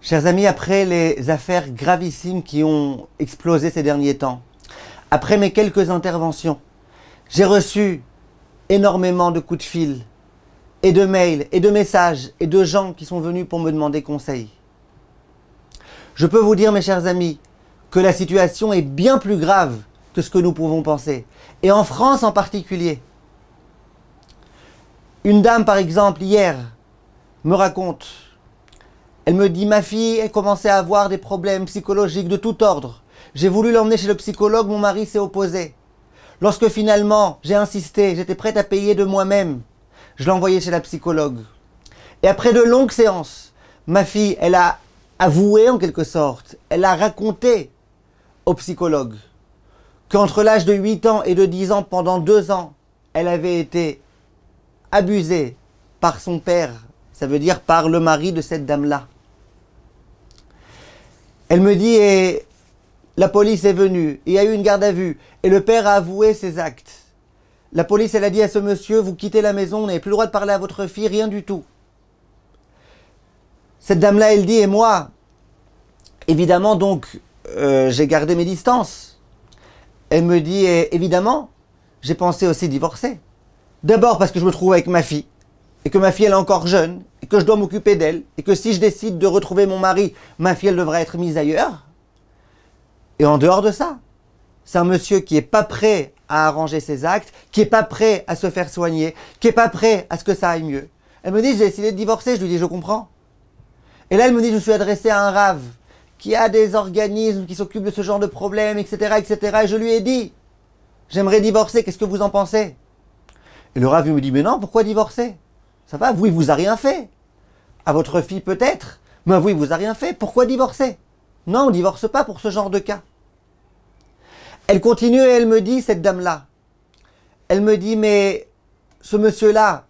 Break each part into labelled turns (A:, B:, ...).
A: Chers amis, après les affaires gravissimes qui ont explosé ces derniers temps, après mes quelques interventions, j'ai reçu énormément de coups de fil, et de mails, et de messages, et de gens qui sont venus pour me demander conseil. Je peux vous dire, mes chers amis, que la situation est bien plus grave que ce que nous pouvons penser, et en France en particulier. Une dame, par exemple, hier, me raconte, elle me dit, ma fille, elle commençait à avoir des problèmes psychologiques de tout ordre. J'ai voulu l'emmener chez le psychologue, mon mari s'est opposé. Lorsque finalement, j'ai insisté, j'étais prête à payer de moi-même, je l'ai envoyée chez la psychologue. Et après de longues séances, ma fille, elle a avoué en quelque sorte, elle a raconté au psychologue qu'entre l'âge de 8 ans et de 10 ans, pendant 2 ans, elle avait été abusée par son père, ça veut dire par le mari de cette dame-là. Elle me dit, et la police est venue, il y a eu une garde à vue, et le père a avoué ses actes. La police, elle a dit à ce monsieur, vous quittez la maison, vous n'avez plus le droit de parler à votre fille, rien du tout. Cette dame-là, elle dit, et moi, évidemment, donc, j'ai gardé mes distances. Elle me dit, et évidemment, j'ai pensé aussi divorcer. D'abord parce que je me trouve avec ma fille, et que ma fille, elle est encore jeune, et que je dois m'occuper d'elle, et que si je décide de retrouver mon mari, ma fille, elle devrait être mise ailleurs. Et en dehors de ça, c'est un monsieur qui n'est pas prêt à arranger ses actes, qui n'est pas prêt à se faire soigner, qui n'est pas prêt à ce que ça aille mieux. Elle me dit, j'ai décidé de divorcer, je lui dis, je comprends. Et là, elle me dit, je me suis adressé à un rave qui a des organismes qui s'occupent de ce genre de problèmes, etc., etc. Et je lui ai dit, j'aimerais divorcer, qu'est-ce que vous en pensez? Et le rave me dit, mais non, pourquoi divorcer? Ça va, vous, il vous a rien fait. À votre fille peut-être, mais à vous, il vous a rien fait. Pourquoi divorcer? Non, on ne divorce pas pour ce genre de cas. Elle continue et elle me dit, cette dame-là, elle me dit, mais ce monsieur-là,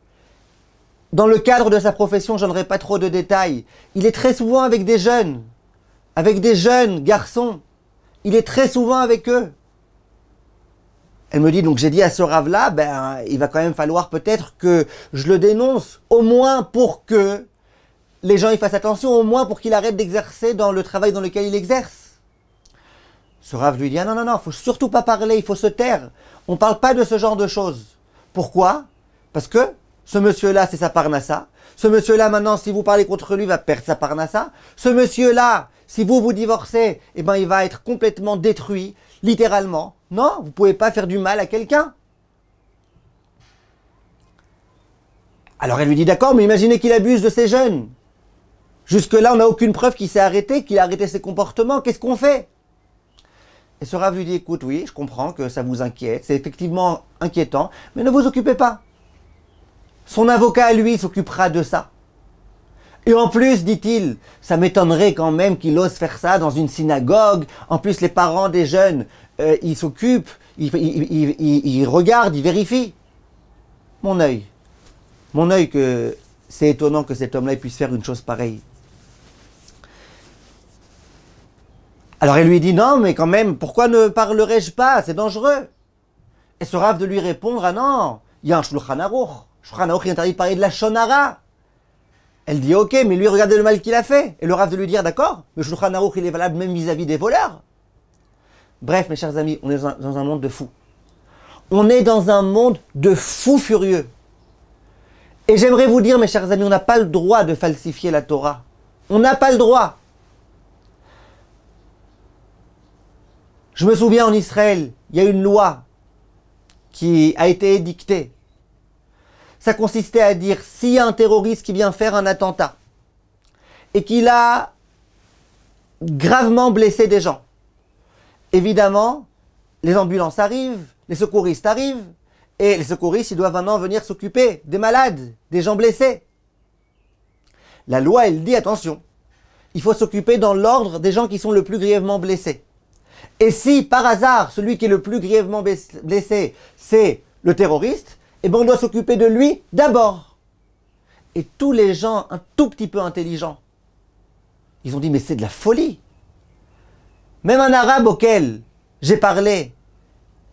A: dans le cadre de sa profession, je n'aurai pas trop de détails, il est très souvent avec des jeunes garçons, il est très souvent avec eux. Elle me dit, donc j'ai dit à ce rave-là, ben, il va quand même falloir peut-être que je le dénonce, au moins pour que les gens y fassent attention, au moins pour qu'il arrête d'exercer dans le travail dans lequel il exerce. Ce rave lui dit, ah non, non, non, il ne faut surtout pas parler, il faut se taire. On ne parle pas de ce genre de choses. Pourquoi? Parce que ce monsieur-là, c'est sa parnassa. Ce monsieur-là, maintenant, si vous parlez contre lui, va perdre sa parnassa. Ce monsieur-là, si vous divorcez, eh ben, il va être complètement détruit, littéralement. Non, vous ne pouvez pas faire du mal à quelqu'un. Alors elle lui dit, d'accord, mais imaginez qu'il abuse de ces jeunes. Jusque-là, on n'a aucune preuve qu'il s'est arrêté, qu'il a arrêté ses comportements. Qu'est-ce qu'on fait? Et ce rave lui dit, écoute, oui, je comprends que ça vous inquiète, c'est effectivement inquiétant, mais ne vous occupez pas. Son avocat, à lui, s'occupera de ça. Et en plus, dit-il, ça m'étonnerait quand même qu'il ose faire ça dans une synagogue. En plus, les parents des jeunes, ils s'occupent, ils regardent, ils vérifient. Mon œil, que c'est étonnant que cet homme-là puisse faire une chose pareille. Alors elle lui dit, non, mais quand même, pourquoi ne parlerai-je pas? C'est dangereux. Et ce rave de lui répondre, ah non, il y a un Shulchan Aruch. Shulchan Aruch, il interdit de parler de la Shonara. Elle dit, ok, mais lui, regardez le mal qu'il a fait. Et le rave de lui dire, d'accord, le Shulchan Aruch, il est valable même vis-à-vis des voleurs. Bref, mes chers amis, on est dans un monde de fous. On est dans un monde de fous furieux. Et j'aimerais vous dire, mes chers amis, on n'a pas le droit de falsifier la Torah. On n'a pas le droit. Je me souviens en Israël, il y a une loi qui a été édictée. Ça consistait à dire, s'il y a un terroriste qui vient faire un attentat et qu'il a gravement blessé des gens, évidemment, les ambulances arrivent, les secouristes arrivent, et les secouristes, ils doivent maintenant venir s'occuper des malades, des gens blessés. La loi, elle dit, attention, il faut s'occuper dans l'ordre des gens qui sont le plus grièvement blessés. Et si, par hasard, celui qui est le plus grièvement blessé, c'est le terroriste, eh bien on doit s'occuper de lui d'abord. Et tous les gens un tout petit peu intelligents, ils ont dit, mais c'est de la folie. Même un arabe auquel j'ai parlé,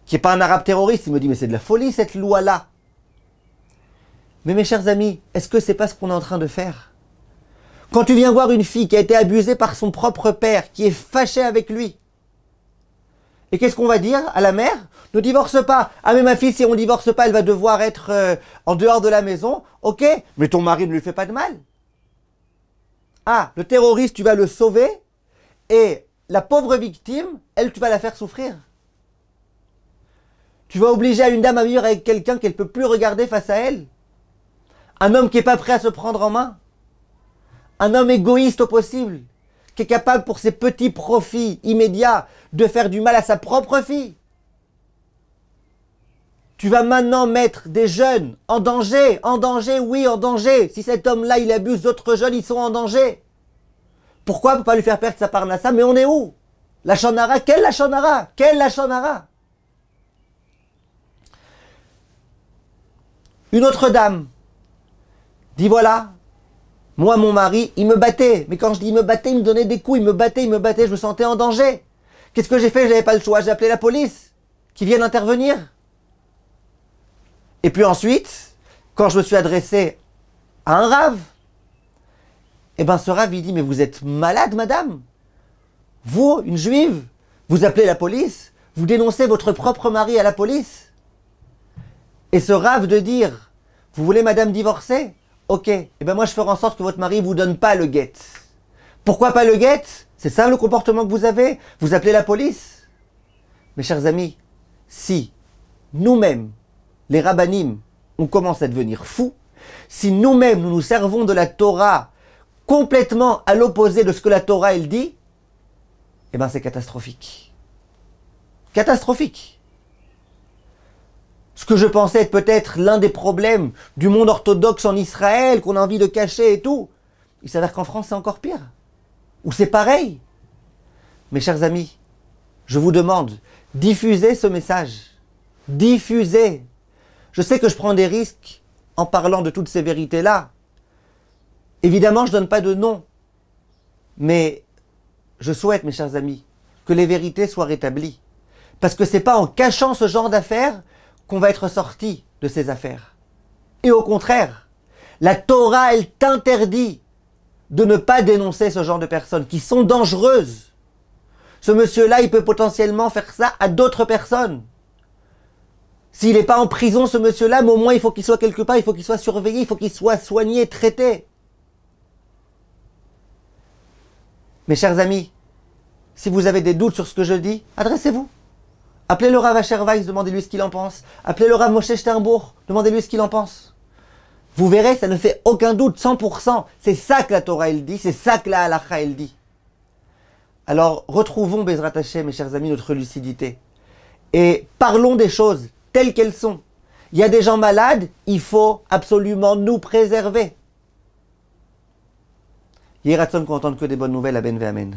A: qui n'est pas un arabe terroriste, il me dit, mais c'est de la folie cette loi-là. Mais mes chers amis, est-ce que c'est pas ce qu'on est en train de faire? Quand tu viens voir une fille qui a été abusée par son propre père, qui est fâchée avec lui, et qu'est-ce qu'on va dire à la mère? Ne divorce pas. Ah mais ma fille, si on ne divorce pas, elle va devoir être en dehors de la maison. Ok, mais ton mari ne lui fait pas de mal. Ah, le terroriste, tu vas le sauver, et la pauvre victime, elle, tu vas la faire souffrir. Tu vas obliger à une dame à vivre avec quelqu'un qu'elle ne peut plus regarder face à elle. Un homme qui n'est pas prêt à se prendre en main. Un homme égoïste au possible, qui est capable pour ses petits profits immédiats de faire du mal à sa propre fille. Tu vas maintenant mettre des jeunes en danger, oui, en danger. Si cet homme-là, il abuse d'autres jeunes, ils sont en danger. Pourquoi ne pas lui faire perdre sa parnassa? Mais on est où? La Shonara? Quelle la Shonara? Quelle la Shonara? Une autre dame dit voilà, moi mon mari, il me battait. Mais quand je dis il me battait, il me donnait des coups, il me battait, je me sentais en danger. Qu'est-ce que j'ai fait? J'avais pas le choix, j'ai appelé la police, qui vienne intervenir. Et puis ensuite, quand je me suis adressé à un rave, eh ben ce rave il dit mais vous êtes malade madame? Vous, une juive, vous appelez la police, vous dénoncez votre propre mari à la police. Et ce rave de dire vous voulez madame divorcer? Ok, eh ben moi je ferai en sorte que votre mari ne vous donne pas le guet. Pourquoi pas le guet? C'est ça le comportement que vous avez? Vous appelez la police? Mes chers amis, si nous-mêmes, les rabbanim, on commence à devenir fous, si nous-mêmes nous nous servons de la Torah complètement à l'opposé de ce que la Torah elle dit, eh ben c'est catastrophique. Catastrophique. Ce que je pensais être peut-être l'un des problèmes du monde orthodoxe en Israël, qu'on a envie de cacher et tout, il s'avère qu'en France c'est encore pire. Ou c'est pareil. Mes chers amis, je vous demande, diffusez ce message. Diffusez. Je sais que je prends des risques en parlant de toutes ces vérités-là. Évidemment, je ne donne pas de nom. Mais je souhaite, mes chers amis, que les vérités soient rétablies. Parce que ce n'est pas en cachant ce genre d'affaires qu'on va être sorti de ces affaires. Et au contraire, la Torah, elle t'interdit de ne pas dénoncer ce genre de personnes qui sont dangereuses. Ce monsieur-là, il peut potentiellement faire ça à d'autres personnes. S'il n'est pas en prison, ce monsieur-là, mais au moins il faut qu'il soit quelque part, il faut qu'il soit surveillé, il faut qu'il soit soigné, traité. Mes chers amis, si vous avez des doutes sur ce que je dis, adressez-vous. Appelez le Rav Asher Weiss, demandez-lui ce qu'il en pense. Appelez le Rav Moshe Sternbourg, demandez-lui ce qu'il en pense. Vous verrez, ça ne fait aucun doute, 100%. C'est ça que la Torah elle dit, c'est ça que la Halacha elle dit. Alors, retrouvons, Bezrat Hashem, mes chers amis, notre lucidité. Et parlons des choses telles qu'elles sont. Il y a des gens malades, il faut absolument nous préserver. Yeh Ratzon qu'on entende que des bonnes nouvelles, Amen ve Amen.